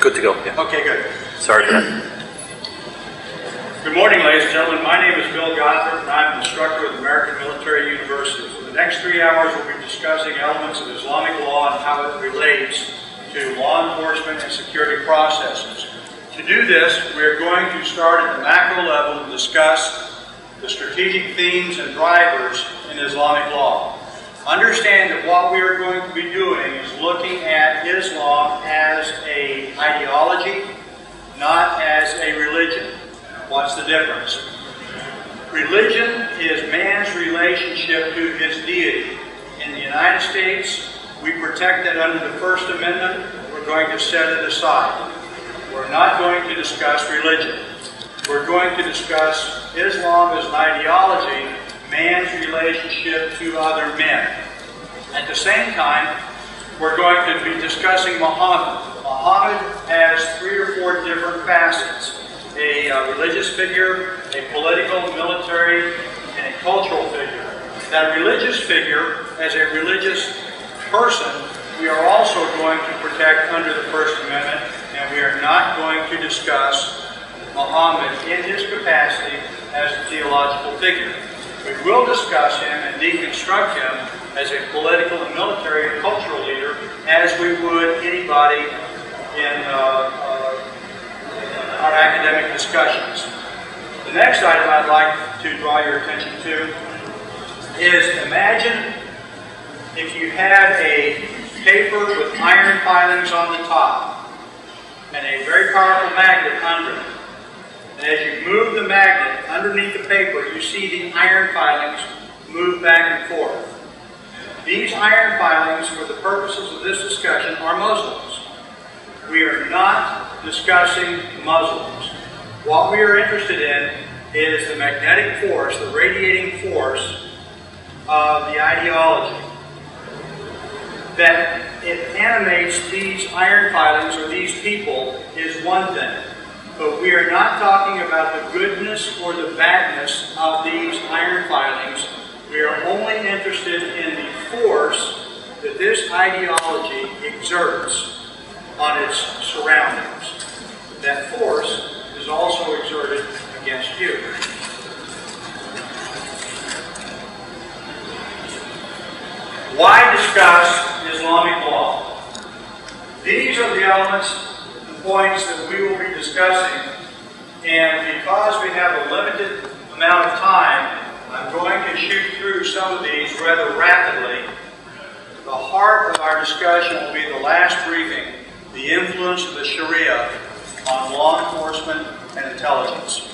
Good to go. Yeah. Okay, good. Sorry for that. Good morning, ladies and gentlemen. My name is Bill Gothard, and I'm an instructor with American Military University. For the next 3 hours, we'll be discussing elements of Islamic law and how it relates to law enforcement and security processes. To do this, we are going to start at the macro level and discuss the strategic themes and drivers in Islamic law. Understand that what we are going to be doing is looking at Islam as an ideology, not as a religion. What's the difference? Religion is man's relationship to his deity. In the United States, we protect that under the First Amendment. We're going to set it aside. We're not going to discuss religion. We're going to discuss Islam as an ideology, man's relationship to other men. At the same time, we're going to be discussing Muhammad. Muhammad has 3 or 4 different facets. A religious figure, a political, military, and a cultural figure. That religious figure, as a religious person, we are also going to protect under the First Amendment, and we are not going to discuss Muhammad in his capacity as a theological figure. We will discuss him and deconstruct him as a political and military and cultural leader as we would anybody in our academic discussions. The next item I'd like to draw your attention to is imagine if you had a paper with iron filings on the top and a very powerful magnet under it. And as you move the magnet underneath the paper, you see the iron filings move back and forth. These iron filings, for the purposes of this discussion, are Muslims. We are not discussing Muslims. What we are interested in is the magnetic force, the radiating force of the ideology that it animates these iron filings or these people is one thing. But we are not talking about the goodness or the badness of these iron filings. We are only interested in the force that this ideology exerts on its surroundings. That force is also exerted against you. Why discuss Islamic law? These are the elements and points that we will be discussing, and because we have a limited amount of time, I'm going to shoot through some of these rather rapidly. The heart of our discussion will be the last briefing, the influence of the Sharia on law enforcement and intelligence.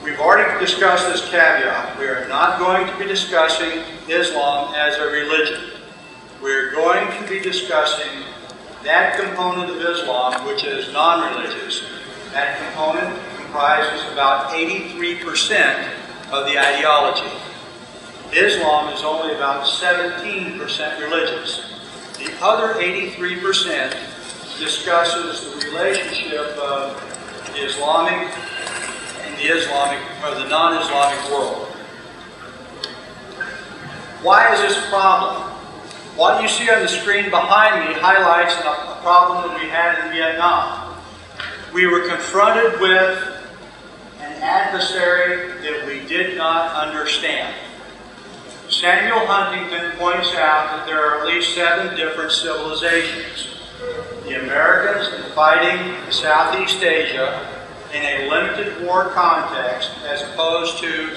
We've already discussed this caveat. We are not going to be discussing Islam as a religion. We're going to be discussing that component of Islam which is non-religious. That component comprises about 83% of the ideology. Islam is only about 17% religious. The other 83% discusses the relationship of the Islamic and the non-Islamic world. Why is this a problem? What you see on the screen behind me highlights a problem that we had in Vietnam. We were confronted with an adversary that we did not understand. Samuel Huntington points out that there are at least 7 different civilizations. The Americans fighting Southeast Asia in a limited war context as opposed to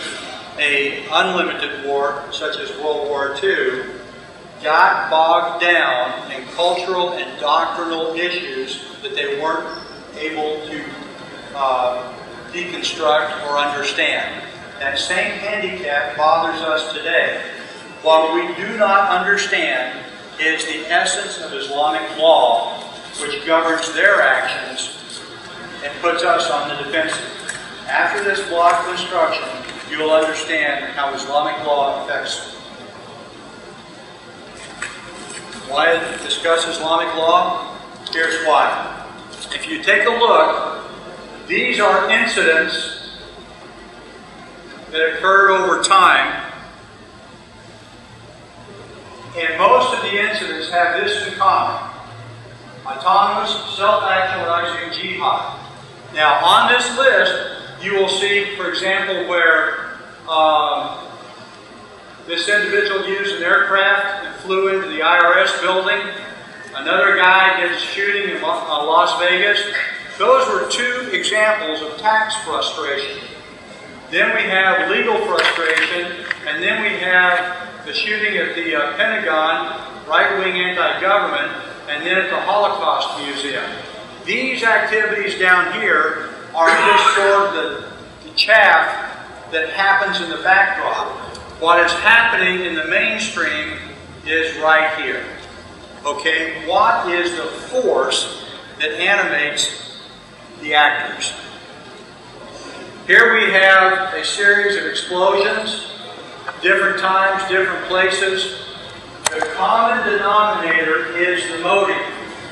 an unlimited war such as World War II got bogged down in cultural and doctrinal issues that they weren't able to deconstruct or understand. That same handicap bothers us today. What we do not understand is the essence of Islamic law, which governs their actions and puts us on the defensive. After this block of instruction, you will understand how Islamic law affects. Why discuss Islamic law? Here's why. If you take a look, these are incidents that occurred over time, and most of the incidents have this in common. autonomous, self-actualizing jihad. Now, on this list, you will see, for example, where this individual used an aircraft and flew into the IRS building. Another guy gets shooting in Las Vegas. Those were two examples of tax frustration. Then we have legal frustration, and then we have the shooting at the Pentagon, right-wing anti-government, and then at the Holocaust Museum. These activities down here are just sort of the chaff that happens in the backdrop. What is happening in the mainstream is right here. Okay, what is the force that animates the actors? Here we have a series of explosions, different times, different places. The common denominator is the motive.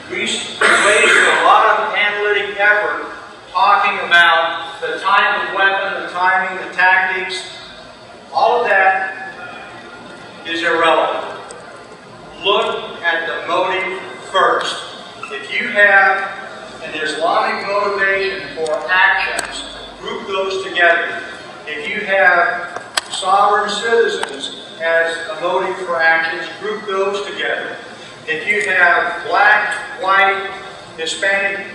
We wasted a lot of analytic effort talking about the type of weapon, the timing, the tactics. All of that is irrelevant. Look at the motive first. If you have an Islamic motivation for actions, group those together. If you have sovereign citizens as a motive for actions, group those together. If you have black, white, Hispanic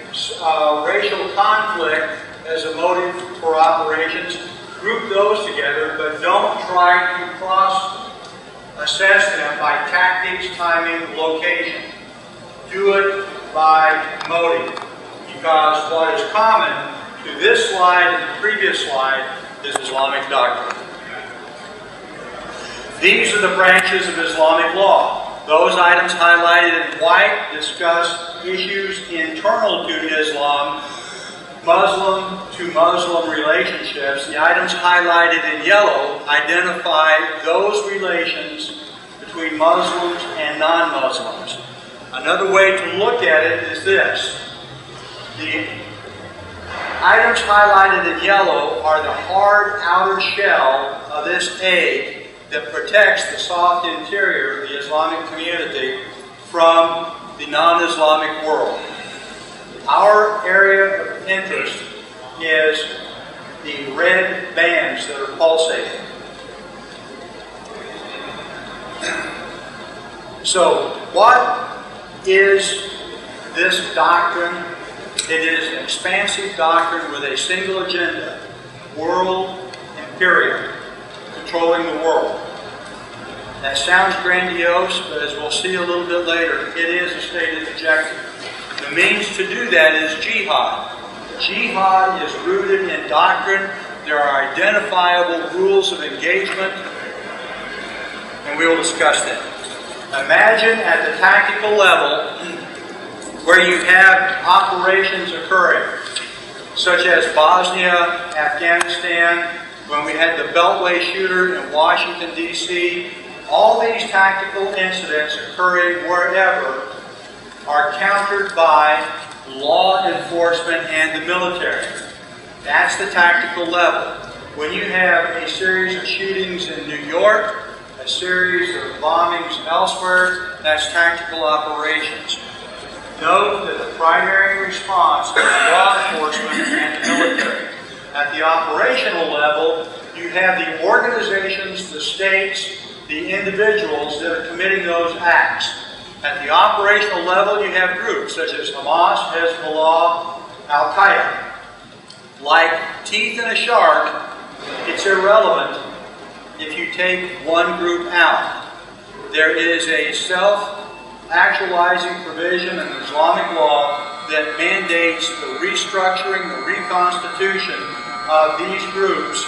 racial conflict as a motive for operations, group those together, but don't try to cross-assess them by tactics, timing, location. Do it by motive, because what is common to this slide and the previous slide is Islamic doctrine. These are the branches of Islamic law. Those items highlighted in white discuss issues internal to Islam, Muslim-to-Muslim relationships. The items highlighted in yellow identify those relations between Muslims and non-Muslims. Another way to look at it is this. The items highlighted in yellow are the hard outer shell of this egg that protects the soft interior of the Islamic community from the non-Islamic world. Our area of interest is the red bands that are pulsating. So, what is this doctrine? It is an expansive doctrine with a single agenda: world imperium, controlling the world. That sounds grandiose, but as we'll see a little bit later, it is a stated objective. The means to do that is jihad. Jihad is rooted in doctrine. There are identifiable rules of engagement, and we will discuss that. Imagine at the tactical level where you have operations occurring, such as Bosnia, Afghanistan, when we had the Beltway shooter in Washington, D.C., all these tactical incidents occurring wherever are countered by law enforcement and the military. That's the tactical level. When you have a series of shootings in New York, a series of bombings elsewhere, that's tactical operations. Note that the primary response is law enforcement and the military. At the operational level, you have the organizations, the states, the individuals that are committing those acts. At the operational level, you have groups such as Hamas, Hezbollah, Al-Qaeda. Like teeth in a shark, it's irrelevant if you take one group out. There is a self-actualizing provision in Islamic law that mandates the restructuring, the reconstitution of these groups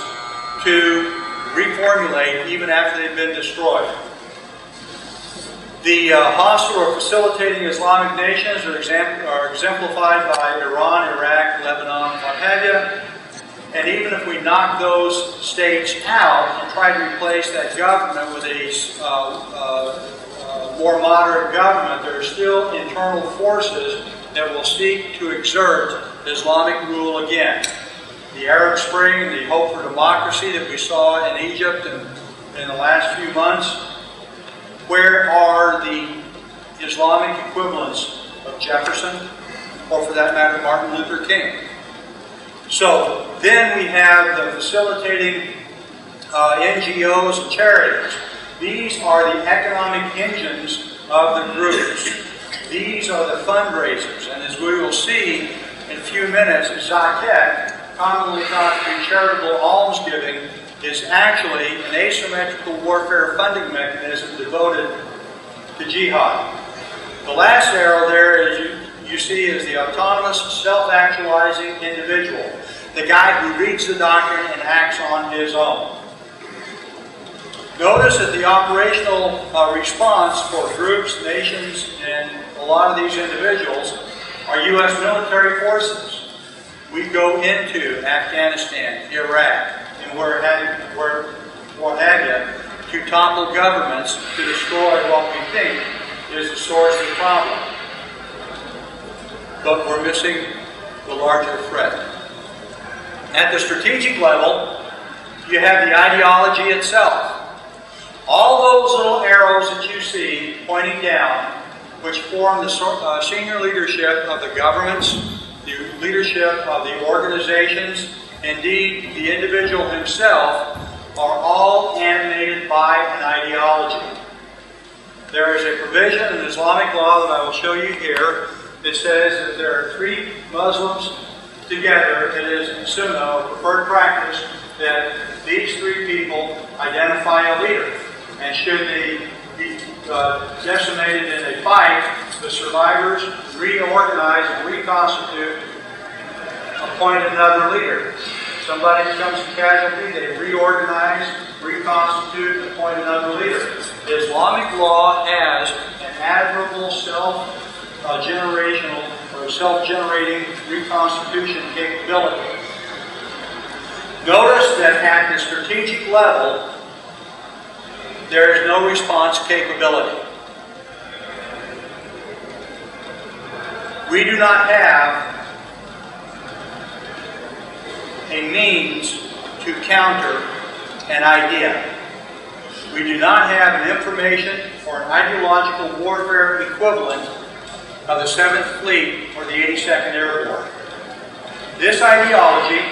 to reformulate even after they've been destroyed. The hostile or facilitating Islamic nations are exemplified by Iran, Iraq, Lebanon, what have you. And even if we knock those states out and try to replace that government with a more moderate government, there are still internal forces that will seek to exert Islamic rule again. The Arab Spring, the hope for democracy that we saw in Egypt in the last few months, where are the Islamic equivalents of Jefferson, or for that matter, Martin Luther King. So then we have the facilitating NGOs and charities. These are the economic engines of the groups. These are the fundraisers. And as we will see in a few minutes, Zakat, commonly thought to be charitable almsgiving, is actually an asymmetrical warfare funding mechanism devoted to jihad. The last arrow there, as you see, is the autonomous, self-actualizing individual, the guy who reads the doctrine and acts on his own. Notice that the operational response for groups, nations, and a lot of these individuals are U.S. military forces. We go into Afghanistan, Iraq, and what have you, to topple governments to destroy what we think is the source of the problem. But we're missing the larger threat. At the strategic level, you have the ideology itself. All those little arrows that you see pointing down, which form the senior leadership of the governments, the leadership of the organizations, indeed the individual himself, are all animated by an ideology. There is a provision in Islamic law that I will show you here that says that there are three Muslims together. It is Sunnah, or preferred practice, that these three people identify a leader. And should they be decimated in a fight, the survivors reorganize and reconstitute, appoint another leader. Somebody becomes a casualty, they reorganize, reconstitute, and appoint another leader. Islamic law has an admirable self-generational or self-generating reconstitution capability. Notice that at the strategic level, there is no response capability. We do not have a means to counter an idea. We do not have an information or an ideological warfare equivalent of the 7th Fleet or the 82nd Airborne. This ideology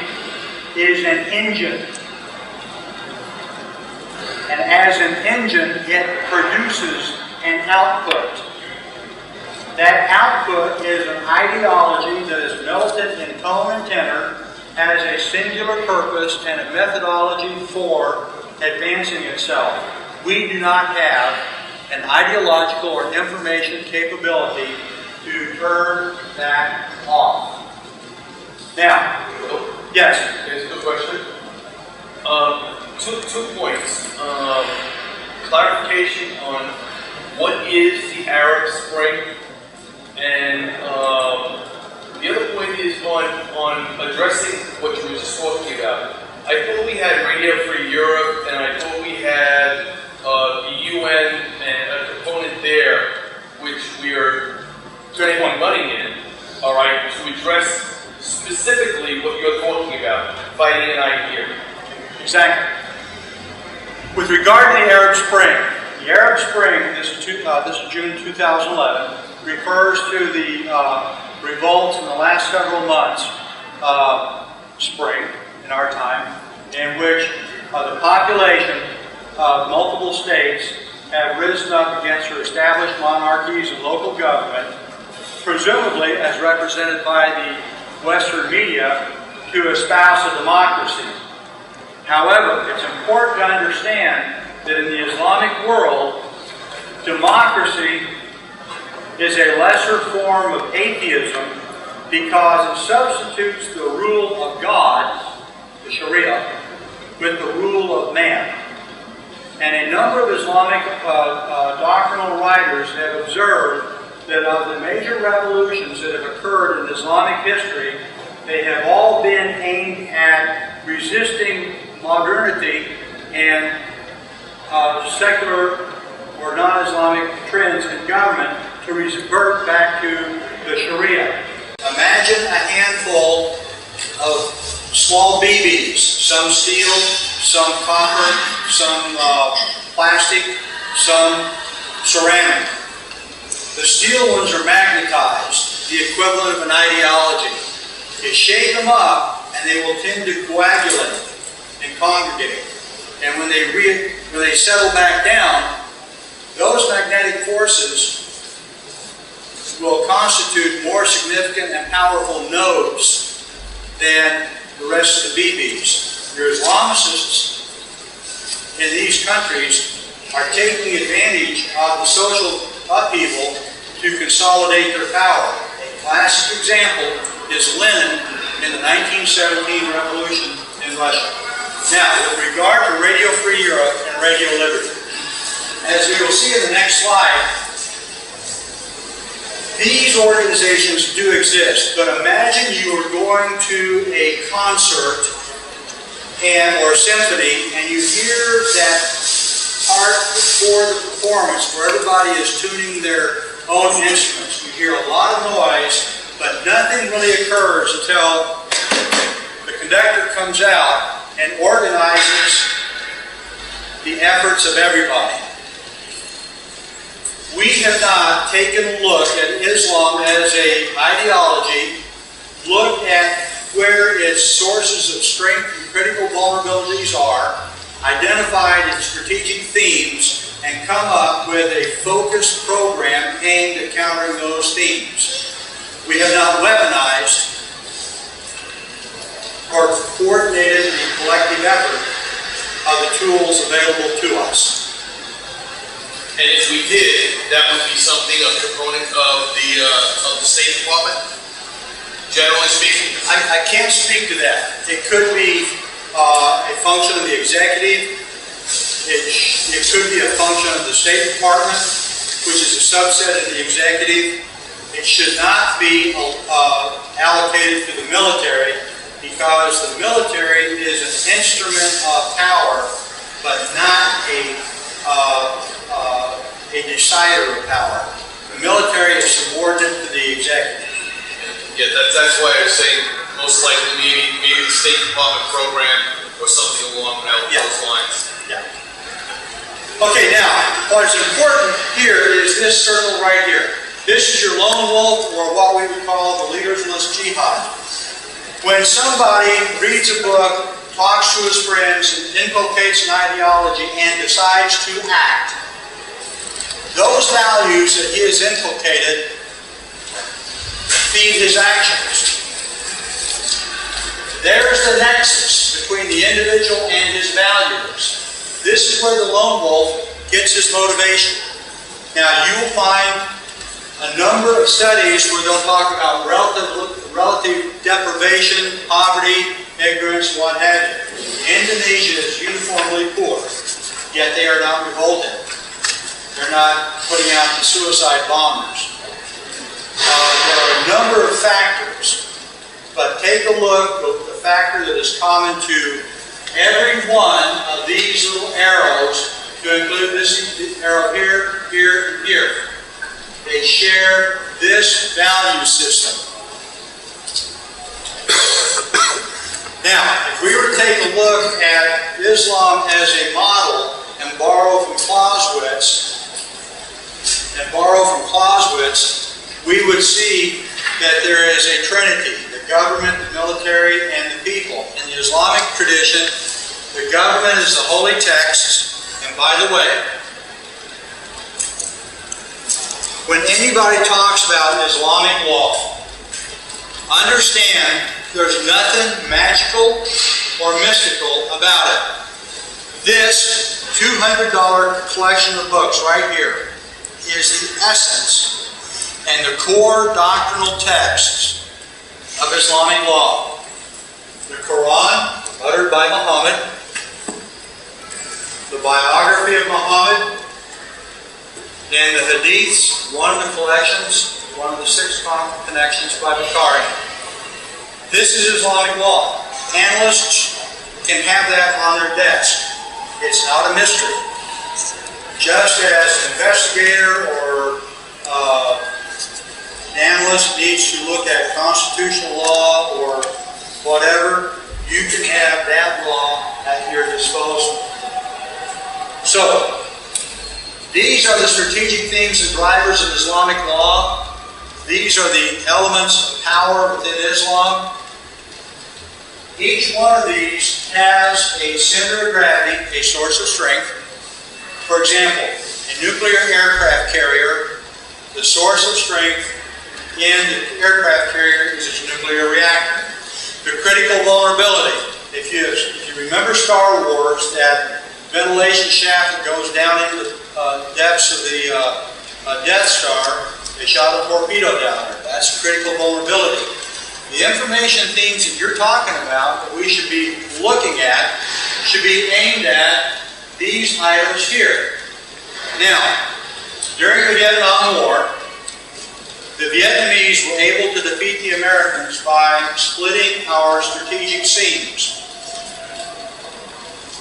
is an engine. And as an engine, it produces an output. That output is an ideology that is melted in tone and tenor, has a singular purpose and a methodology for advancing itself. We do not have an ideological or information capability to turn that off. Now, yes? Here's a good question. Two points. Clarification on what is the Arab Spring, and the other point is on addressing what you were just talking about. I thought we had Radio Free Europe, and I thought we had the UN and a component there, which we are putting money in, all right, to address specifically what you're talking about, fighting an idea. Exactly. With regard to the Arab Spring, this is June 2011, refers to the revolts in the last several months, spring in our time, in which the population of multiple states have risen up against their established monarchies and local government, presumably as represented by the Western media, to espouse a democracy. However, it's important to understand that in the Islamic world, democracy is a lesser form of atheism because it substitutes the rule of God, the Sharia, with the rule of man. And a number of Islamic doctrinal writers have observed that of the major revolutions that have occurred in Islamic history, they have all been aimed at resisting modernity and secular or non-Islamic trends in government to revert back to the Sharia. Imagine a handful of small BBs, some steel, some copper, some plastic, some ceramic. The steel ones are magnetized, the equivalent of an ideology. You shake them up, and they will tend to coagulate and congregate. And when they settle back down, those magnetic forces will constitute more significant and powerful nodes than the rest of the BBs. Your Islamicists in these countries are taking advantage of the social upheaval to consolidate their power. A classic example is Lenin in the 1917 revolution in Russia. Now, with regard to Radio Free Europe and Radio Liberty, as we will see in the next slide, these organizations do exist, but imagine you are going to a concert or symphony and you hear that part before the performance where everybody is tuning their own instruments. You hear a lot of noise, but nothing really occurs until the conductor comes out and organizes the efforts of everybody. We have not taken a look at Islam as an ideology, looked at where its sources of strength and critical vulnerabilities are, identified its strategic themes, and come up with a focused program aimed at countering those themes. We have not weaponized or coordinated the collective effort of the tools available to us. And if we did, that would be something, a component of the State Department, generally speaking? I can't speak to that. It could be a function of the executive. It could be a function of the State Department, which is a subset of the executive. It should not be allocated to the military, because the military is an instrument of power, but not a decider of power. The military is subordinate to the executive. Yeah, that's why I was saying most likely maybe the State Department program or something along those lines. Yeah. Okay, now, what's important here is this circle right here. This is your lone wolf, or what we would call the leaderless jihad. When somebody reads a book, talks to his friends, and inculcates an ideology and decides to act, those values that he has inculcated feed his actions. There's the nexus between the individual and his values. This is where the lone wolf gets his motivation. Now, you will find a number of studies where they'll talk about relative deprivation, poverty, ignorance, what have you. Indonesia is uniformly poor, yet they are not revolted. They're not putting out the suicide bombers. There are a number of factors, but take a look at the factor that is common to every one of these little arrows, to include this arrow here, here, and here. They share this value system. Now, if we were to take a look at Islam as a model and borrow from Clausewitz, we would see that there is a trinity: the government, the military, and the people. In the Islamic tradition, the government is the holy text, and by the way, when anybody talks about Islamic law, understand there's nothing magical or mystical about it. This $200 collection of books right here is the essence and the core doctrinal texts of Islamic law. The Quran, uttered by Muhammad, the biography of Muhammad, and the Hadiths, one of the collections, one of the 6 connections by Bukhari. This is Islamic law. Analysts can have that on their desk. It's not a mystery. Just as an investigator or an analyst needs to look at constitutional law or whatever, you can have that law at your disposal. So, These are the strategic themes and drivers of Islamic law. These are the elements of power within Islam. Each one of these has a center of gravity, a source of strength. For example, a nuclear aircraft carrier, the source of strength in the aircraft carrier is its nuclear reactor. The critical vulnerability. If you remember Star Wars, that ventilation shaft that goes down into the depths of the Death Star, they shot a torpedo down there. That's critical vulnerability. The information themes that you're talking about that we should be looking at should be aimed at these items here. Now, during the Vietnam War, the Vietnamese were able to defeat the Americans by splitting our strategic seams.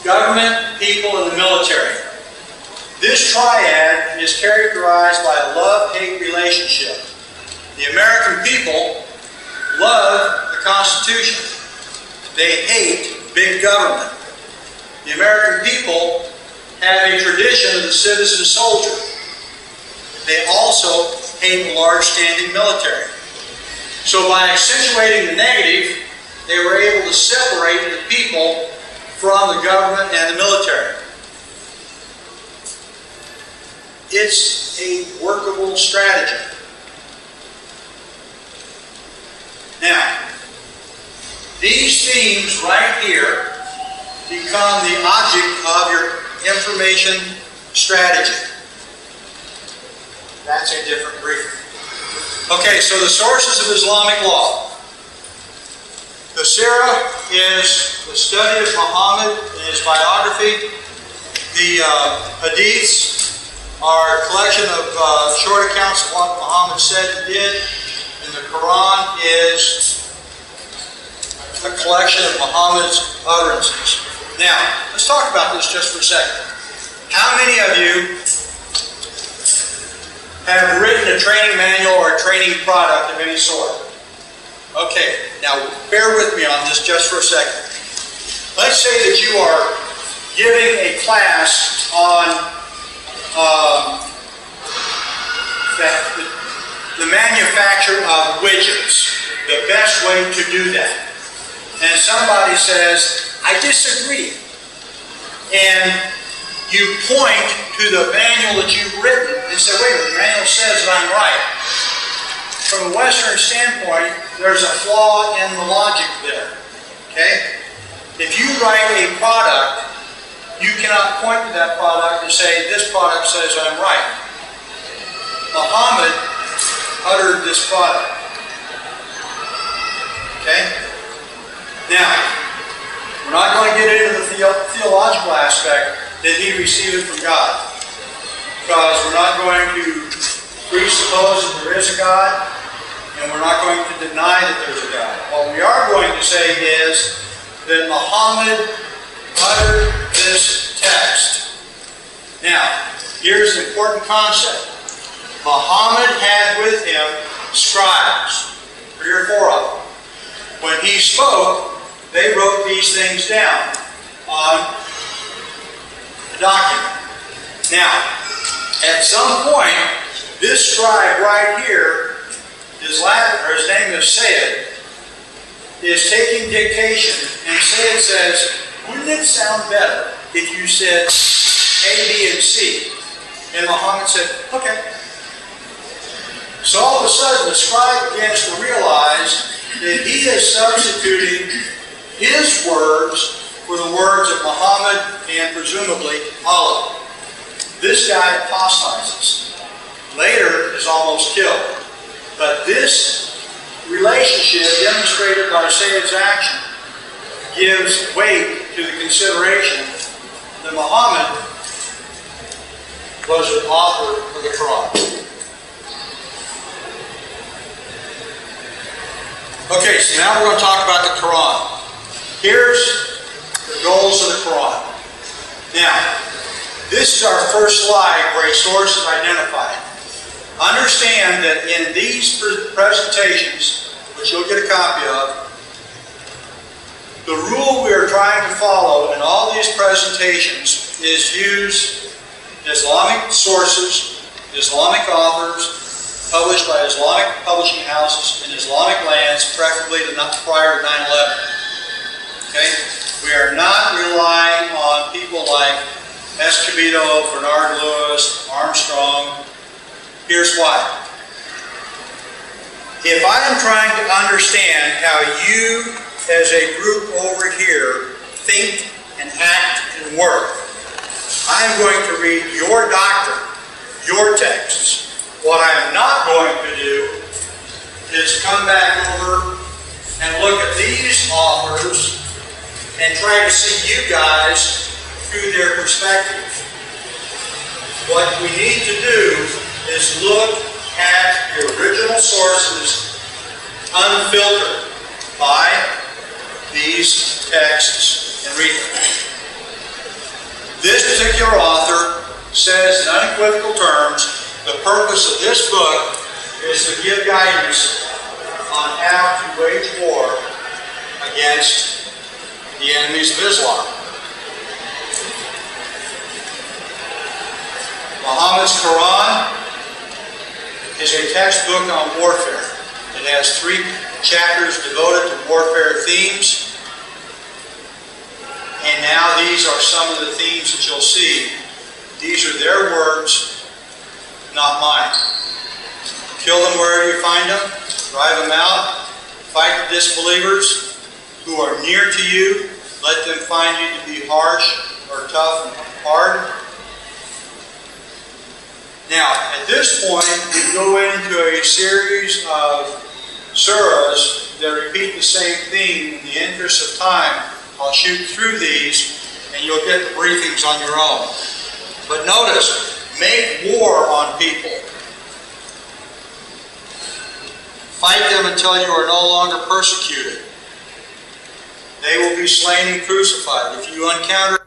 Government, people, and the military. This triad is characterized by a love-hate relationship. The American people love the Constitution. They hate big government. The American people have a tradition of the citizen soldier. They also hate a large standing military. So by accentuating the negative, they were able to separate the people from the government and the military. It's a workable strategy. Now, these themes right here become the object of your information strategy. That's a different briefing. Okay, so the sources of Islamic law. The Sirah is the study of Muhammad and his biography. The Hadiths are a collection of short accounts of what Muhammad said and did. And the Quran is a collection of Muhammad's utterances. Now, let's talk about this just for a second. How many of you have written a training manual or a training product of any sort? Okay, now bear with me on this just for a second. Let's say that you are giving a class on the manufacture of widgets, the best way to do that. And somebody says, I disagree. And you point to the manual that you've written and say, wait a minute, the manual says that I'm right. From a Western standpoint, there's a flaw in the logic there. Okay? If you write a product, you cannot point to that product and say, this product says I'm right. Muhammad uttered this product. Okay? Now, we're not going to get into the theological aspect that he received it from God. Because we're not going to presuppose that there is a God, and we're not going to deny that there's a God. What we are going to say is that Muhammad uttered this text. Now, here's the important concept. Muhammad had with him scribes, 3 or 4 of them. When he spoke, they wrote these things down on a document. Now, at some point, this scribe right here, his name is Sayyid, is taking dictation, and Sayyid says, wouldn't it sound better if you said A, B, and C? And Muhammad said, okay. So all of a sudden, the scribe begins to realize that he is substituting his words for the words of Muhammad and presumably Allah. This guy apostatizes. Later is almost killed. But this relationship demonstrated by Sayyid's action gives weight to the consideration that Muhammad was the author of the Quran. Okay, so now we're going to talk about the Quran. Here's the goals of the Quran. Now, this is our first slide where a source is identified. Understand that in these presentations, which you'll get a copy of, the rule we are trying to follow in all these presentations is use Islamic sources, Islamic authors, published by Islamic publishing houses in Islamic lands, preferably prior to 9/11. Okay? We are not relying on people like Escobedo, Bernard Lewis, Armstrong. Here's why. If I am trying to understand how you, as a group over here, think and act and work, I am going to read your doctrine, your texts. What I am not going to do is come back over and look at these authors and try to see you guys through their perspective. What we need to do is look at the original sources unfiltered by these texts and read them. This particular author says in unequivocal terms, the purpose of this book is to give guidance on how to wage war against the enemies of Islam. Muhammad's Quran is a textbook on warfare. It has 3 chapters devoted to warfare themes. And now these are some of the themes that you'll see. These are their words, not mine. Kill them wherever you find them. Drive them out. Fight the disbelievers who are near to you. Let them find you to be harsh or tough and hard. Now, at this point, we go into a series of surahs that repeat the same theme. In the interest of time, I'll shoot through these and you'll get the briefings on your own. But notice, make war on people. Fight them until you are no longer persecuted. They will be slain and crucified. If you encounter